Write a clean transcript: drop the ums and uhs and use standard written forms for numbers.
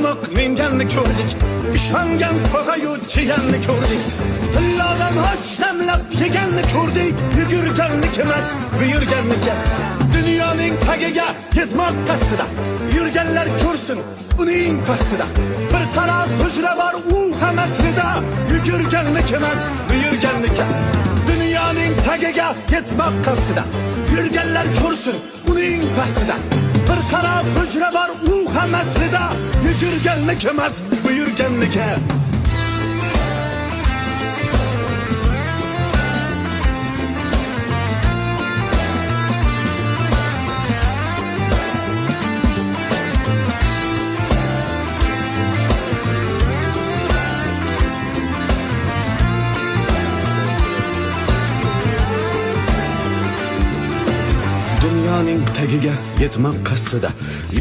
yetmoq minganni ko'rdik. Ishongan tog'ayu jiyanni ko'rdik. Tillodan hosh damlab yeganni ko'rdik. Yugurganniki emas, buyurganniki. Dunyoning tagiga yetmoq qasdida. Yurganlar ko'rsin uning pastida. Bir taraf hujra bor u ham aslida. Yugurganniki emas, buyurganniki. Dunyoning tagiga yetmoq qasdida. Yurganlar ko'rsin uning pastida. Bir taraf hujra bor u ham aslida. Yugurganniki emas, buyurganniki. Dunyoning tagiga yetmoq qasdida.